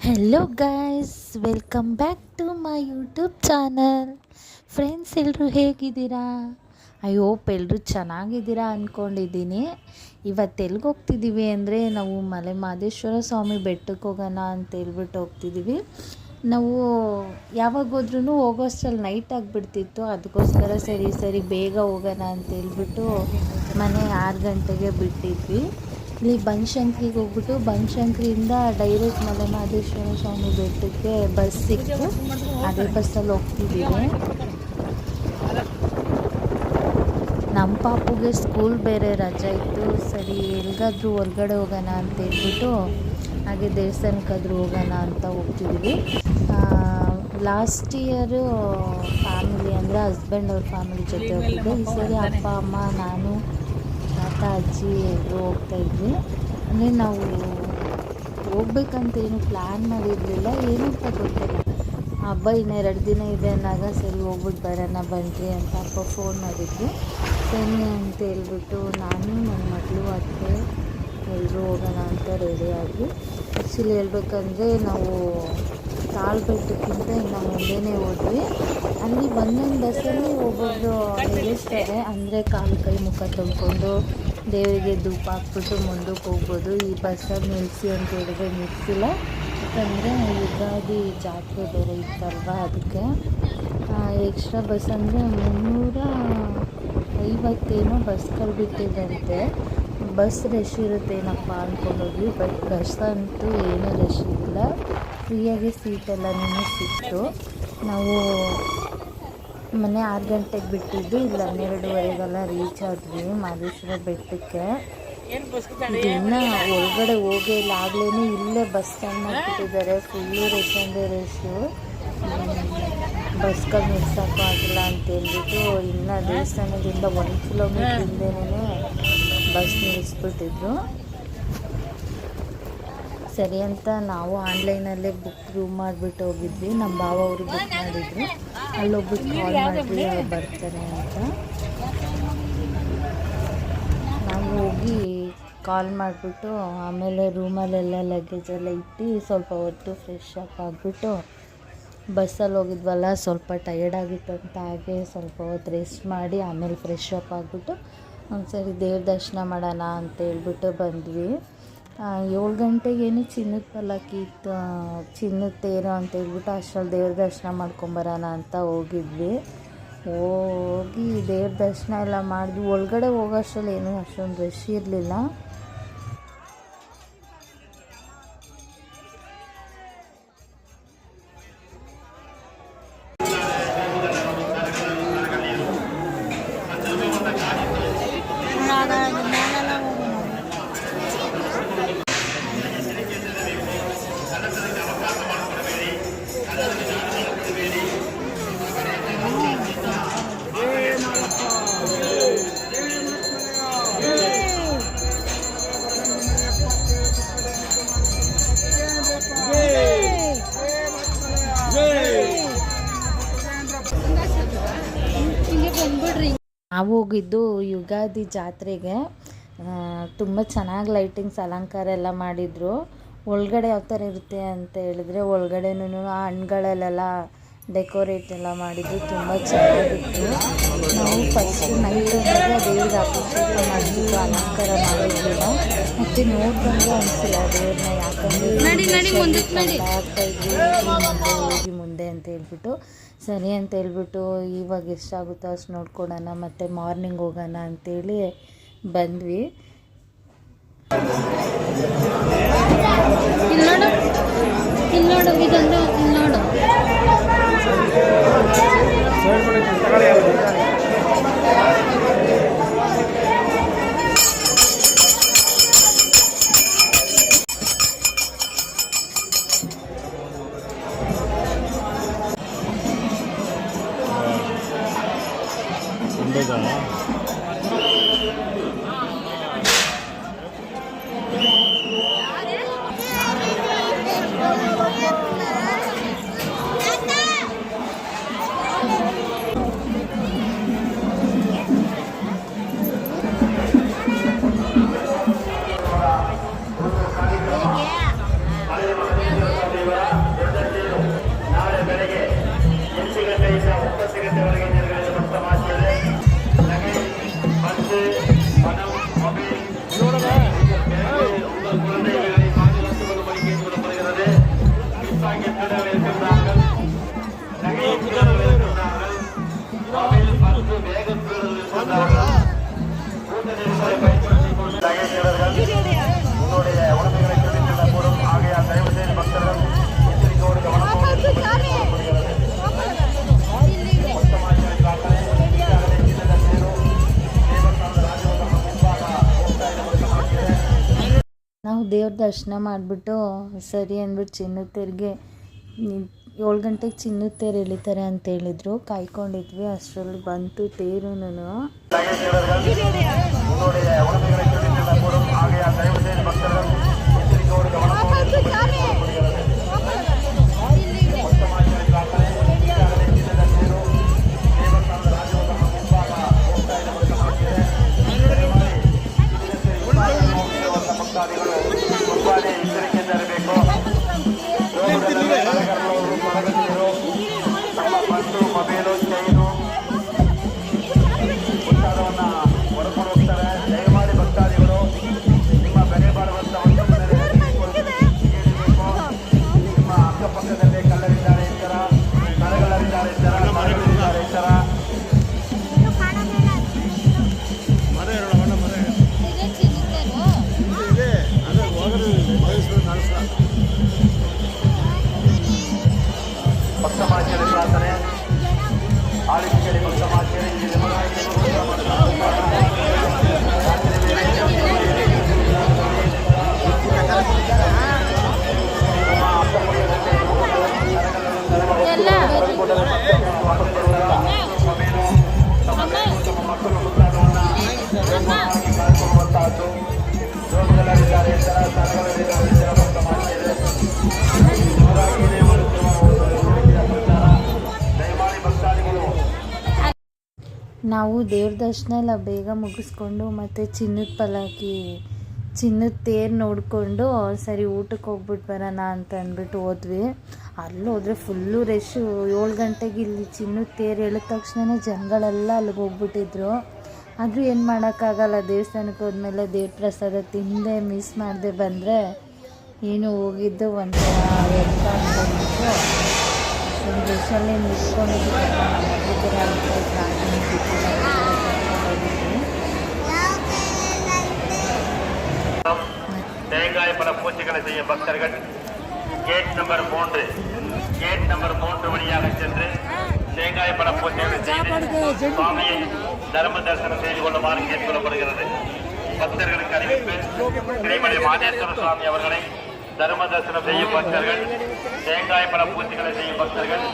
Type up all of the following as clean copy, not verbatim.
Hello guys, welcome back to my YouTube channel. Friends, ಎಲ್ಲರೂ ಹೇಗಿದ್ದೀರಾ? I hope ಎಲ್ಲರೂ ಚೆನ್ನಾಗಿದ್ದೀರಾ ಅಂದ್ಕೊಂಡಿದ್ದೀನಿ. ಇವತ್ತು ಎಲ್ಲಿಗೆ ಹೋಗ್ತಿದ್ದೀವಿ ಅಂದರೆ, ನಾವು ಮಲೆ ಮಹದೇಶ್ವರ ಸ್ವಾಮಿ ಬೆಟ್ಟಕ್ಕೆ ಹೋಗೋಣ ಅಂತ ಹೇಳ್ಬಿಟ್ಟು ಹೋಗ್ತಿದ್ದೀವಿ. ನಾವು ಯಾವಾಗ ಹೋದ್ರೂ ಹೋಗೋಷ್ಟರಲ್ಲಿ ನೈಟ್ ಆಗಿಬಿಡ್ತಿತ್ತು. ಅದಕ್ಕೋಸ್ಕರ ಸರಿ ಬೇಗ ಹೋಗೋಣ ಅಂತ ಹೇಳ್ಬಿಟ್ಟು ಮನೆ 6 ಗಂಟೆಗೆ ಬಿಟ್ಟಿದ್ವಿ. ಇಲ್ಲಿ ಬನಶಂಕರಿಗೆ ಹೋಗ್ಬಿಟ್ಟು ಬನಶಂಕರಿಯಿಂದ ಡೈರೆಕ್ಟ್ ಮಲೆ ಮಹದೇಶ್ವರ ಸ್ವಾಮಿ ಬೆಟ್ಟಕ್ಕೆ ಬಸ್ ಸಿಕ್ತು. ಅದೇ ಬಸ್ಸಲ್ಲಿ ಹೋಗ್ತಿದ್ದೀವಿ. ನಮ್ಮ ಪಾಪುಗೆ ಸ್ಕೂಲ್ ಬೇರೆ ರಜೆ ಇತ್ತು. ಸರಿ ಎಲ್ಲಿಗಾದ್ರೂ ಹೊರ್ಗಡೆ ಹೋಗೋಣ ಅಂತ ಹೇಳ್ಬಿಟ್ಟು ಹಾಗೆ ದೇವಸ್ಥಾನಕ್ಕಾದ್ರೂ ಹೋಗೋಣ ಅಂತ ಹೋಗ್ತಿದ್ದೀವಿ. ಲಾಸ್ಟ್ ಇಯರು ಫ್ಯಾಮಿಲಿ ಅಂದರೆ ಹಸ್ಬೆಂಡ್ ಅವ್ರ ಫ್ಯಾಮಿಲಿ ಜೊತೆ ಹೋಗಿದ್ದೆ. ಈ ಸರಿ ಅಪ್ಪ ಅಮ್ಮ ನಾನು ತಾತ ಅಜ್ಜಿ ಎಲ್ಲರೂ ಹೋಗ್ತಾಯಿದ್ವಿ. ಅಂದರೆ ನಾವು ಹೋಗ್ಬೇಕಂತ ಏನು ಪ್ಲ್ಯಾನ್ ಮಾಡಿರಲಿಲ್ಲ, ಏನಂತ ಗೊತ್ತಿಲ್ಲ. ಹಬ್ಬ ಇನ್ನು 2 ದಿನ ಇದೆ ಅಂದಾಗ ಸರಿ ಹೋಗ್ಬಿಟ್ಟು ಬರೋಣ ಬನ್ನಿರಿ ಅಂತ ಅಪ್ಪ ಫೋನ್ ಮಾಡಿದ್ವಿ. ಸರಿ ಅಂತ ಹೇಳ್ಬಿಟ್ಟು ನಾನು ನನ್ನ ಮಗಳು ಅತ್ತೆ ಎಲ್ಲರೂ ಹೋಗೋಣ ಅಂತ ರೆಡಿ ಆದ್ವಿ. ಆ್ಯಕ್ಚುಲಿ ಹೇಳ್ಬೇಕಂದ್ರೆ ನಾವು ತಾಳ್ಬೆಟ್ಟಕ್ಕಿಂತ ಇನ್ನು ಮುಂದೆನೇ ಹೋದ್ವಿ. ಅಲ್ಲಿ ಒಂದೊಂದು ಬಸ್ಸಲ್ಲಿ ಒಬ್ಬೊಬ್ಬರು ನಿಲ್ಲಿಸ್ತಾರೆ. ಅಂದರೆ ಕಾಲು ಕೈ ಮುಖ ತೊಳ್ಕೊಂಡು ದೇವರಿಗೆ ಧೂಪ ಹಾಕ್ಬಿಟ್ಟು ಮುಂದಕ್ಕೆ ಹೋಗ್ಬೋದು. ಈ ಬಸ್ಸಲ್ಲಿ ನಿಲ್ಲಿಸಿ ಅಂತ ಹೇಳಿದ್ರೆ ನಿಲ್ಲಿಸಿಲ್ಲ. ಯಾಕಂದರೆ ಯುಗಾದಿ ಜಾತ್ರೆ ಬೇರೆ ಇತ್ತಲ್ವ, ಅದಕ್ಕೆ ಎಕ್ಸ್ಟ್ರಾ ಬಸ್ ಅಂದರೆ 350 ಬಸ್ಗಳು ಬಿಟ್ಟಿದ್ದಂತೆ. ಬಸ್ ರಶ್ ಇರುತ್ತೇನಪ್ಪ ಅಂದ್ಕೊಂಡೋದ್ವಿ. ಬಟ್ ಬಸ್ ಅಂತೂ ಏನೂ ರಶ್ ಇಲ್ಲ, ಫ್ರೀಯಾಗಿ ಸೀಟೆಲ್ಲನೂ ಸಿಕ್ತು. ನಾವು ಮನೆ 6 ಗಂಟೆಗೆ ಬಿಟ್ಟಿದ್ದು, ಇಲ್ಲ 12:30ಗೆಲ್ಲ ರೀಚ್ ಆದ್ವಿ ಮಹದೇಶ್ವರ ಬೆಟ್ಟಕ್ಕೆ. ಇನ್ನೂ ಒಳಗಡೆ ಹೋಗೇ ಇಲ್ಲ, ಆಗಲೇ ಇಲ್ಲೇ ಬಸ್ ಸ್ಟ್ಯಾಂಡ್ ಮಾಡಿಬಿಟ್ಟಿದ್ದಾರೆ. ಫುಲ್ಲು ರಶ್ ಅಂದರೆ ರಶ್ಶು. ಬಸ್ಗಳು ನಿಲ್ಸೋಕ್ಕೂ ಆಗಿಲ್ಲ ಅಂತೇಳ್ಬಿಟ್ಟು ಇನ್ನು ದೇವಸ್ಥಾನದಿಂದ 1 ಕಿಲೋಮೀಟ್ರ್ ಹಿಂದೆನೇ ಬಸ್ ನಿಲ್ಲಿಸ್ಬಿಟ್ಟಿದ್ರು. ಸರಿ ಅಂತ ನಾವು ಆನ್ಲೈನಲ್ಲೇ ರೂಮ್ ಮಾಡಿಬಿಟ್ಟು ಹೋಗಿದ್ವಿ. ನಮ್ಮ ಭಾವ ಅವರು ಬುಕ್ ಮಾಡಿದ್ರು. ಅಲ್ಲೋಗ್ಬಿಟ್ಟು ಕಾಲ್ ಮಾಡಿದ್ವಿ ಬರ್ತಾರೆ ಅಂತ. ನಾವು ಹೋಗಿ ಕಾಲ್ ಮಾಡಿಬಿಟ್ಟು ಆಮೇಲೆ ರೂಮಲ್ಲೆಲ್ಲ ಲಗೇಜೆಲ್ಲ ಇಟ್ಟು ಸ್ವಲ್ಪ ಹೊತ್ತು ಫ್ರೆಶ್ ಅಪ್ ಆಗಿಬಿಟ್ಟು ಬಸ್ಸಲ್ಲಿ ಹೋಗಿದ್ವಲ್ಲ, ಸ್ವಲ್ಪ ಟಯರ್ಡಾಗಿತ್ತು ಅಂತ ಹಾಗೆ ಸ್ವಲ್ಪ ಹೊತ್ತು ರೆಸ್ಟ್ ಮಾಡಿ ಆಮೇಲೆ ಫ್ರೆಶ್ ಅಪ್ ಆಗಿಬಿಟ್ಟು ಒಂದ್ಸರಿ ದೇವ್ರ ದರ್ಶನ ಮಾಡೋಣ ಅಂತ ಹೇಳ್ಬಿಟ್ಟು ಬಂದ್ವಿ. 7 ಗಂಟೆಗೇನು ಚಿನ್ನದ ಪಲ್ಲಕ್ಕಿ ಇತ್ತು, ಚಿನ್ನದ ತೇರು ಅಂತ ಹೇಳ್ಬಿಟ್ಟು ಅಷ್ಟರಲ್ಲಿ ದೇವ್ರ ದರ್ಶನ ಮಾಡ್ಕೊಂಬರೋಣ ಅಂತ ಹೋಗಿದ್ವಿ. ಹೋಗಿ ದೇವ್ರ ದರ್ಶನ ಎಲ್ಲ ಮಾಡಿದ್ವಿ. ಒಳಗಡೆ ಹೋಗೋಷ್ಟರಲ್ಲಿ ಏನೂ ಅಷ್ಟೊಂದು ರಶ್ ಇರಲಿಲ್ಲ. ನಾವು ಹೋಗಿದ್ದು ಯುಗಾದಿ ಜಾತ್ರೆಗೆ. ತುಂಬ ಚೆನ್ನಾಗಿ ಲೈಟಿಂಗ್ಸ್ ಅಲಂಕಾರ ಎಲ್ಲ ಮಾಡಿದರು. ಒಳಗಡೆ ಯಾವ ಥರ ಇರುತ್ತೆ ಅಂತ ಹೇಳಿದ್ರೆ, ಒಳಗಡೆನೂ ಆ ಹಣ್ಗಳಲ್ಲೆಲ್ಲ ಡೆಕೋರೇಟ್ ಎಲ್ಲ ಮಾಡಿದ್ದು ತುಂಬ ಚೆನ್ನಾಗಿತ್ತು. ನಾವು ಫಸ್ಟ್ ನೈಟ್ ಬಂದಾಗ ದೇವ್ರಿಗೆ ಅಭಿಷೇಕ ಮಾಡಿಬಿಟ್ಟು ಅಲಂಕಾರ ಮಾಡಿರಲಿಲ್ಲ. ಮತ್ತು ನೋಡ್ದಂಗೆ ಅನಿಸಿಲ್ಲ ದೇವ್ರನ್ನ, ಯಾಕಂದರೆ ಹೋಗಿ ಮುಂದೆ ಅಂತ ಹೇಳ್ಬಿಟ್ಟು ಸರಿ ಅಂತ ಹೇಳ್ಬಿಟ್ಟು ಇವಾಗ ಎಷ್ಟಾಗುತ್ತೋ ಅಷ್ಟು ನೋಡ್ಕೊಳೋಣ, ಮತ್ತು ಮಾರ್ನಿಂಗ್ ಹೋಗೋಣ ಅಂತೇಳಿ ಬಂದ್ವಿ. ಇಲ್ಲೋಡು ಇದೊಂದು ಇಲ್ಲೋಡು ನಾವು ದೇವ್ರ ದರ್ಶನ ಮಾಡಿಬಿಟ್ಟು ಸರಿ ಅಂದ್ಬಿಟ್ಟು ಚಿನ್ನದ ತೇರಿಗೆ 7 ಗಂಟೆಗೆ ಚಿನ್ನದ ತೇರು ಎಳಿತಾರೆ ಅಂತ ಹೇಳಿದ್ರು. ಕಾಯ್ಕೊಂಡಿದ್ವಿ, ಅಷ್ಟರಲ್ಲಿ ಬಂತು ತೇರು. ನಾವು ದೇವ್ರ ದರ್ಶನ ಎಲ್ಲ ಬೇಗ ಮುಗಿಸ್ಕೊಂಡು ಮತ್ತು ಚಿನ್ನದ ಪಲ್ಲಕ್ಕಿ ಚಿನ್ನದ ತೇರು ನೋಡಿಕೊಂಡು ಸರಿ ಊಟಕ್ಕೆ ಹೋಗ್ಬಿಟ್ಟು ಬರೋಣ ಅಂತ ಅಂದ್ಬಿಟ್ಟು ಹೋದ್ವಿ. ಅಲ್ಲಿ ಹೋದರೆ ಫುಲ್ಲು ರಶ್ಶು. 7 ಗಂಟೆಗೆ ಇಲ್ಲಿ ಚಿನ್ನದ ತೇರು ಹೇಳಿದ ತಕ್ಷಣ ಜನಗಳೆಲ್ಲ ಅಲ್ಲಿಗೆ ಹೋಗ್ಬಿಟ್ಟಿದ್ರು. ಆದರೂ ಏನು ಮಾಡೋಕ್ಕಾಗಲ್ಲ, ದೇವಸ್ಥಾನಕ್ಕೆ ಹೋದ್ಮೇಲೆ ದೇವ್ರ ಪ್ರಸಾದ ತಿಂದೆ ಮಿಸ್ ಮಾಡದೆ ಬಂದರೆ ಏನು ಹೋಗಿದ್ದು ಒಂಥರ ವ್ಯರ್ಥ ಅಂದ್ಬಿಟ್ಟು ಒಂದು ರಶಲ್ಲೇ ನಿಂತ್ಕೊಂಡಿದ್ದು. தேங்காய் பழ பூச்சிகளை செய்யும் பக்தர்கள் கேட் நம்பர் 3 வழியாக சென்று தேங்காய் பழ பூச்சிகளை செய்து சுவாமியை தர்ம தரிசனம் செய்து கொள்ளுமாறு கேட்டுக்கொள்ளப்படுகிறது. பக்தர்களுக்கு அறிவிப்பு: இறைமலை மாதேஸ்வர சுவாமி அவர்களை தர்ம தரிசனம் செய்யும் பக்தர்கள், தேங்காய் பழ பூச்சிகளை செய்யும் பக்தர்கள்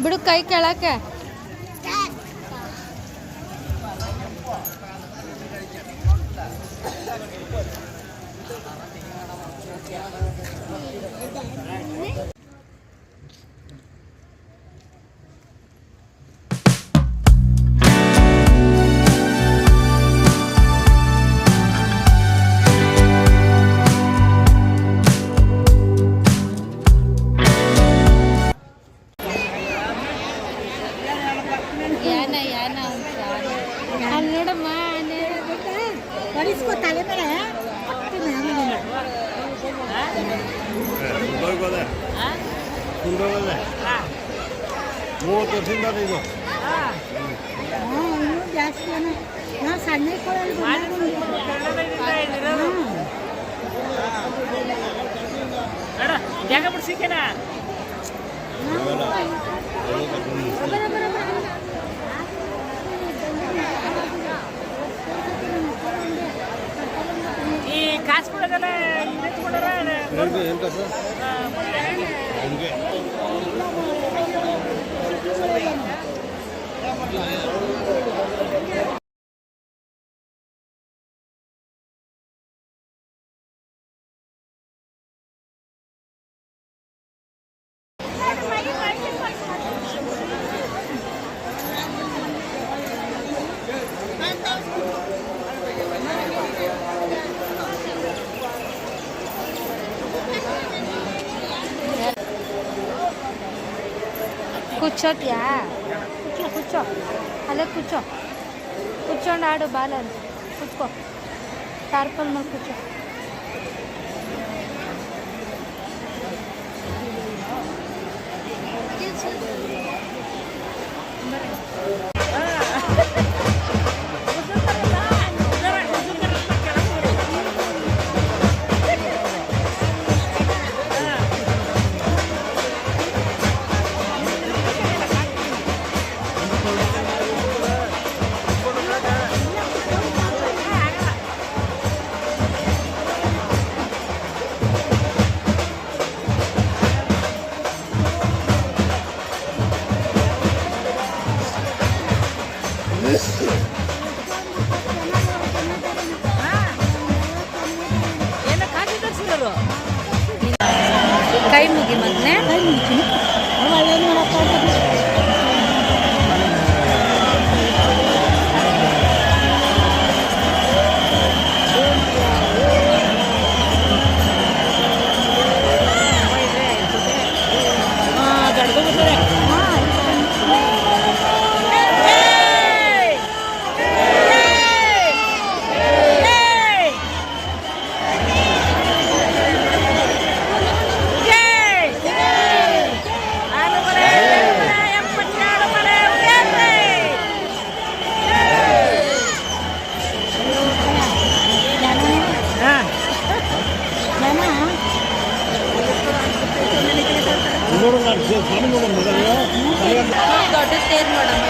ಬಿಡು ಕೈ ಕೆಳಕ್ಕೆ. ಅಲ್ಲಿ ನೋಡಮ್ಮ ಬಡಿಸ್ಕೊ ತಲೆ ಮೇಲೆ ಇದು ಇನ್ನೂ ಜಾಸ್ತಿ ನಾವು ಸಣ್ಣ ಕೊಡಲು ಜಾಗ ಬಿಡ್ಸಿಕೇನಾ ಈ ಕಾಸು ಕೊಡೋದೆಲ್ಲ ಎಂತ ಸರ್ ಹಂಗೆ కూర్చోట్యా కూర్చో అలా కూర్చోండి ఆడు బాలని కూర్చో టార్పల్ మీద కూర్చో ಕೈ ಮುಗಿ ಮಗ್ನೆ ದೊಡ್ಡ ತೇರು ನೋಡಮ್ಮ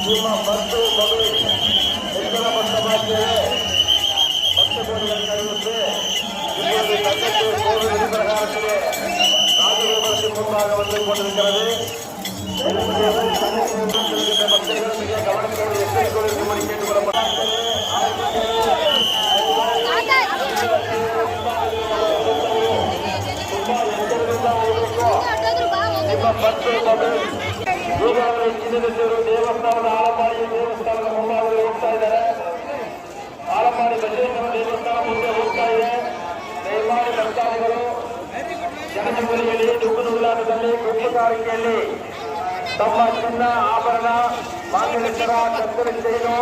ನಿಮ್ಮ ಮತ್ತು ಮಗಳು ಹೆಚ್ಚಿನ ಮೊತ್ತ ಮಾಡ್ತೇವೆ 10 ಕೋಟಿಗಳನ್ನು ಕರೆಯುತ್ತೆ. ನಿಮ್ಮಲ್ಲಿ ತಂಡಕ್ಕೆ ಕೋವಿಡ್ ಪ್ರಕಾರಕ್ಕೆ ರಾಜಗೋಪಾಲಕ್ಕೆ ಮುಂಭಾಗವನ್ನು ಕೊಂಡಿರುತ್ತದೆ. ಭಕ್ತರಿಗೆ ಗಮನವನ್ನು ಎಚ್ಚರಿಕೆಗೊಳಿಸುವಂತೆ ಕೇಳಿಕೊಳ್ಳಲಾಗುತ್ತದೆ. ನಿಮ್ಮ ಮತ್ತು ಮಗಳು ಈಗಾಗಲೇ ಚಿನ್ನದವರು ದೇವಸ್ಥಾನದ ಆಲಂಬಾಡಿ ದೇವಸ್ಥಾನದ ಮುಂಭಾಗದಲ್ಲಿ ಹೋಗ್ತಾ ಇದ್ದಾರೆ. ಆಲಂಬಾಡಿ ಬಸವೇಶ್ವರ ದೇವಸ್ಥಾನ ಮುಂದೆ ಹೋಗ್ತಾ ಇದೆ. ದಯಮಾಡಿ ಭಕ್ತಾದಿಗಳು ಜನಜಂಗುಲಿಯಲ್ಲಿ ದುಗ್ಗುನುಗ್ಲಾಟದಲ್ಲಿ ಗುಂಪುಗಾರಿಕೆಯಲ್ಲಿ ತಮ್ಮ ಚಿನ್ನ ಆಭರಣ ಮಾಂಗಲ್ಯರ ಕತ್ತರಿ ಚೈನು